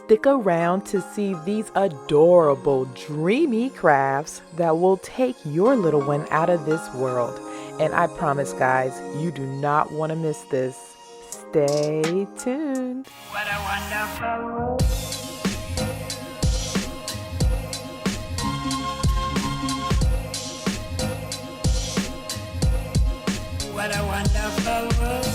stick around to see these adorable, dreamy crafts that will take your little one out of this world. And I promise, guys, you do not want to miss this. Stay tuned. What a wonderful world. What a wonderful world.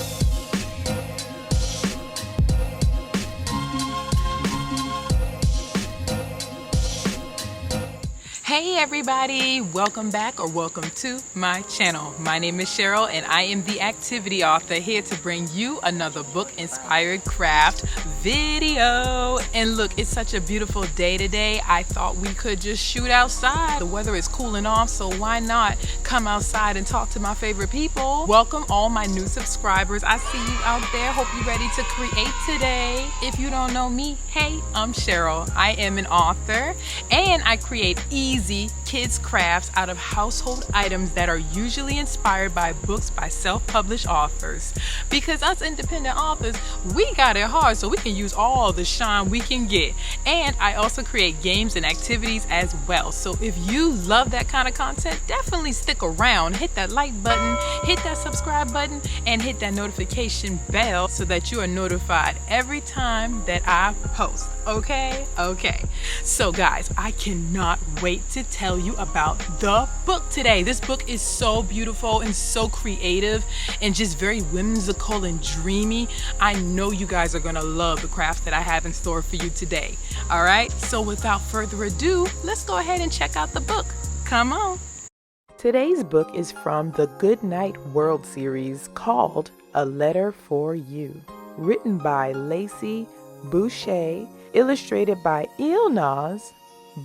Hey everybody, welcome back or welcome to my channel. My name is Cheryl and I am the activity author here to bring you another book inspired craft video. And look, it's such a beautiful day today. I thought we could just shoot outside. The weather is cooling off, so why not come outside and talk to my favorite people. Welcome all my new subscribers. I see you out there. Hope you're ready to create today. If you don't know me, hey, I'm Cheryl. I am an author and I create easy kids crafts out of household items that are usually inspired by books by self-published authors. Because us independent authors, we got it hard, so we can use all the shine we can get. And I also create games and activities as well. So if you love that kind of content, definitely stick around. Hit that like button, hit that subscribe button, and hit that notification bell so that you are notified every time that I post. Okay? So guys, I cannot wait to tell you about the book today. This book is so beautiful and so creative and just very whimsical and dreamy. I know you guys are gonna love the craft that I have in store for you today. All right, so without further ado, let's go ahead and check out the book. Come on. Today's book is from the Goodnight World series called A Letter for You, written by Lacey, Boucher, illustrated by Ilnaz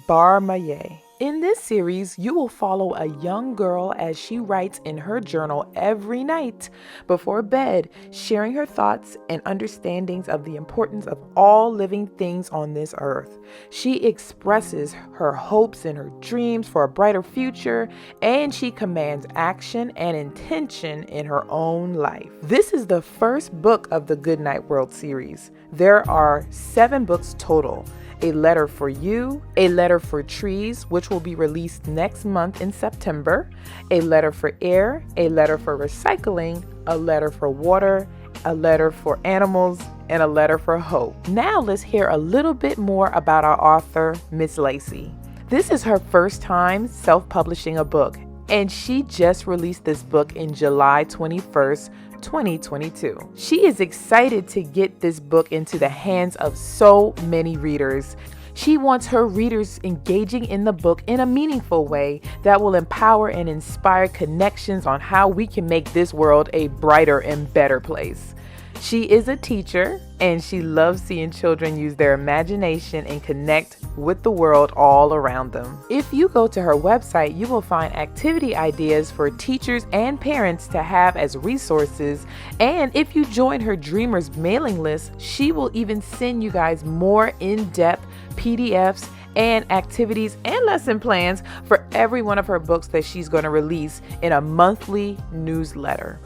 Barmaye. In this series, you will follow a young girl as she writes in her journal every night before bed, sharing her thoughts and understandings of the importance of all living things on this earth. She expresses her hopes and her dreams for a brighter future, and she commands action and intention in her own life. This is the first book of the Goodnight World series. There are 7 books total. A Letter for You, A Letter for Trees, which will be released next month in September, A Letter for Air, A Letter for Recycling, A Letter for Water, A Letter for Animals, and A Letter for Hope. Now let's hear a little bit more about our author, Miss Lacey. This is her first time self-publishing a book, and she just released this book in July 21st, 2022. She is excited to get this book into the hands of so many readers. She wants her readers engaging in the book in a meaningful way that will empower and inspire connections on how we can make this world a brighter and better place. She is a teacher and she loves seeing children use their imagination and connect with the world all around them. If you go to her website, you will find activity ideas for teachers and parents to have as resources. And if you join her Dreamers mailing list, she will even send you guys more in-depth PDFs and activities and lesson plans for every one of her books that she's going to release in a monthly newsletter.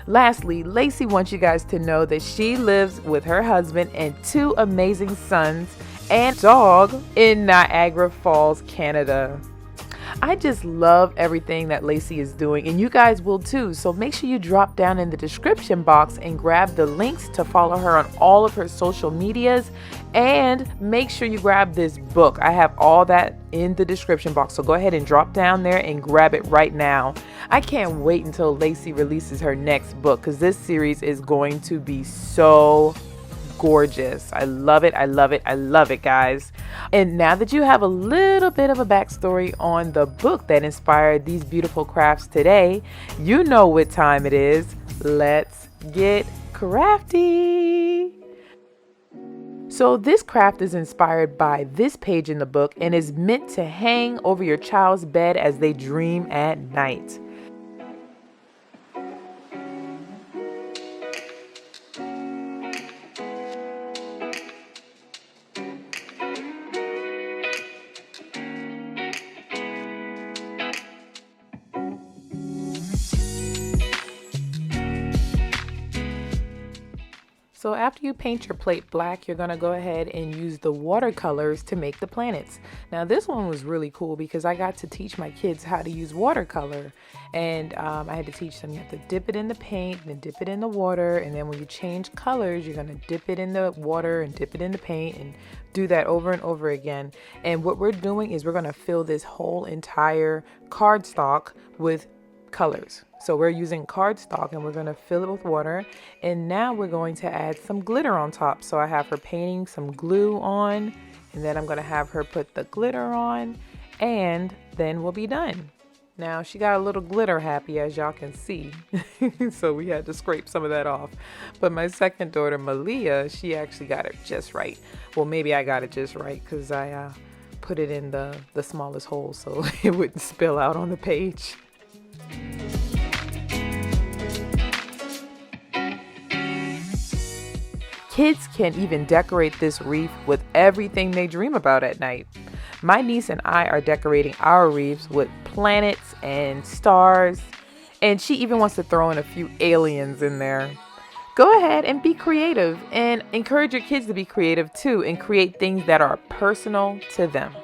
Lastly, Lacey wants you guys to know that she lives with her husband and 2 amazing sons and dog in Niagara Falls, Canada. I just love everything that Lacey is doing, and you guys will too. So make sure you drop down in the description box and grab the links to follow her on all of her social medias, and make sure you grab this book. I have all that in the description box, so go ahead and drop down there and grab it right now. I can't wait until Lacey releases her next book, because this series is going to be so gorgeous. I love it, guys. And now that you have a little bit of a backstory on the book that inspired these beautiful crafts today, you know what time it is. Let's get crafty. So this craft is inspired by this page in the book and is meant to hang over your child's bed as they dream at night. So after you paint your plate black, you're going to go ahead and use the watercolors to make the planets. Now this one was really cool because I got to teach my kids how to use watercolor. And I had to teach them you have to dip it in the paint, then dip it in the water. And then when you change colors, you're going to dip it in the water and dip it in the paint and do that over and over again. And what we're doing is we're going to fill this whole entire cardstock with colors. So we're using cardstock and we're going to fill it with water, and now we're going to add some glitter on top. So I have her painting some glue on, and then I'm going to have her put the glitter on, and then we'll be done. Now she got a little glitter happy, as y'all can see. So we had to scrape some of that off. But my second daughter, Malia, she actually got it just right. Well, maybe I got it just right because I put it in the smallest hole so it wouldn't spill out on the page. Kids can even decorate this wreath with everything they dream about at night. My niece and I are decorating our wreaths with planets and stars, and she even wants to throw in a few aliens in there. Go ahead and be creative, and encourage your kids to be creative too and create things that are personal to them.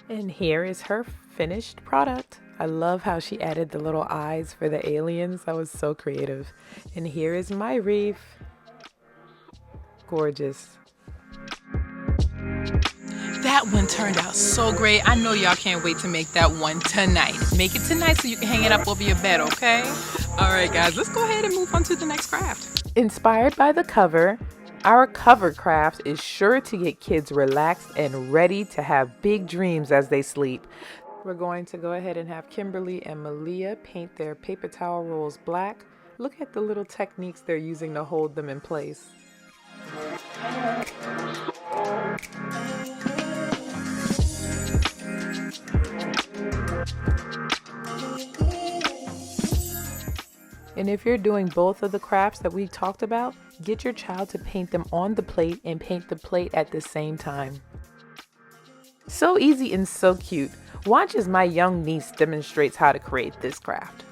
And here is her finished product. I love how she added the little eyes for the aliens. That was so creative. And here is my wreath. Gorgeous. That one turned out so great. I know y'all can't wait to make that one tonight. Make it tonight so you can hang it up over your bed, okay? All right, guys, let's go ahead and move on to the next craft. Inspired by the cover, our cover craft is sure to get kids relaxed and ready to have big dreams as they sleep. We're going to go ahead and have Kimberly and Malia paint their paper towel rolls black. Look at the little techniques they're using to hold them in place. And if you're doing both of the crafts that we talked about, get your child to paint them on the plate and paint the plate at the same time. So easy and so cute. Watch as my young niece demonstrates how to create this craft.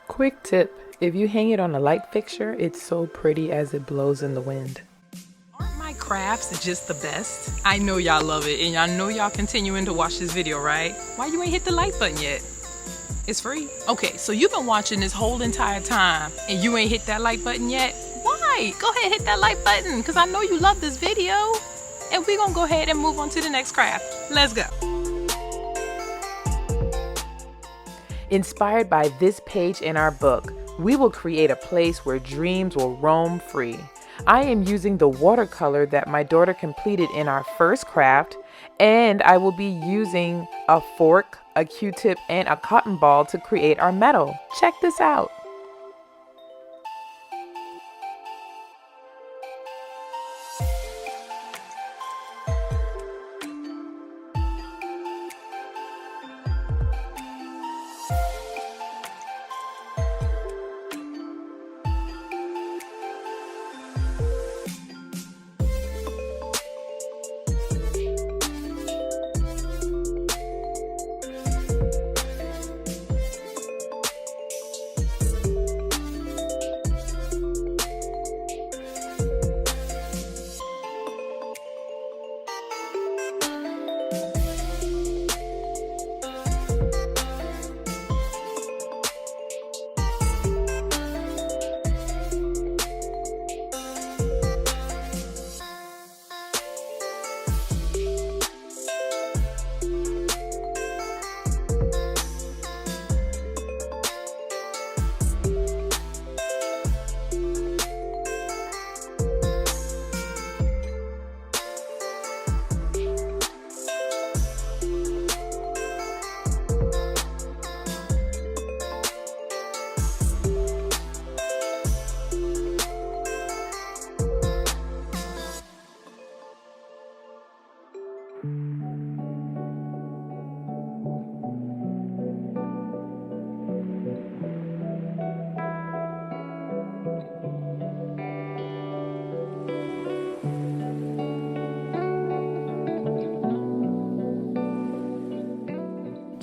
Quick tip, if you hang it on a light fixture, it's so pretty as it blows in the wind. Aren't my crafts just the best? I know y'all love it, and y'all know y'all continuing to watch this video, right? Why you ain't hit the like button yet? It's free. Okay, so you've been watching this whole entire time, and you ain't hit that like button yet? Why? Go ahead and hit that like button, because I know you love this video. And we're gonna go ahead and move on to the next craft. Let's go. Inspired by this page in our book, we will create a place where dreams will roam free. I am using the watercolor that my daughter completed in our first craft, and I will be using a fork, a Q-tip, and a cotton ball to create our meadow. Check this out.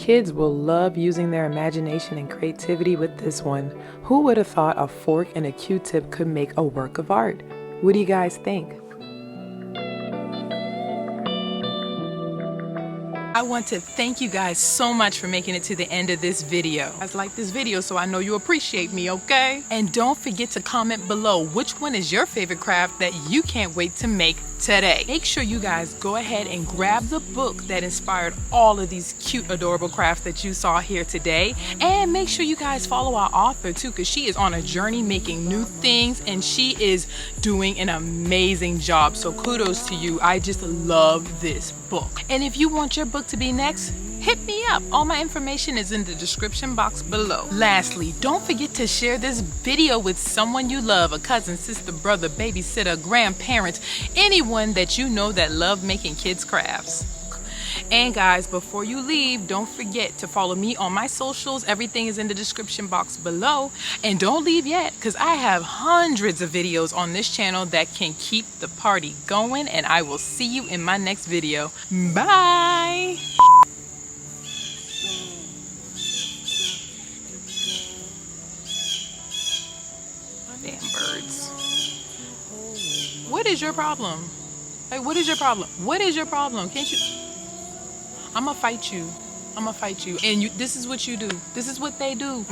Kids will love using their imagination and creativity with this one. Who would have thought a fork and a Q-tip could make a work of art? What do you guys think? I want to thank you guys so much for making it to the end of this video. I like this video, so I know you appreciate me, okay? And don't forget to comment below which one is your favorite craft that you can't wait to make today. Make sure you guys go ahead and grab the book that inspired all of these cute, adorable crafts that you saw here today. And make sure you guys follow our author too, because she is on a journey making new things and she is doing an amazing job. So kudos to you. I just love this book. And if you want your book to be next, hit me up. All my information is in the description box below. Lastly, don't forget to share this video with someone you love, a cousin, sister, brother, babysitter, grandparent, anyone that you know that love making kids crafts. And guys, before you leave, don't forget to follow me on my socials. Everything is in the description box below. And don't leave yet, because I have hundreds of videos on this channel that can keep the party going. And I will see you in my next video. Bye! Damn birds. What is your problem? Like, what is your problem? What is your problem? Can't you? I'ma fight you. I'ma fight you. And this is what you do. This is what they do.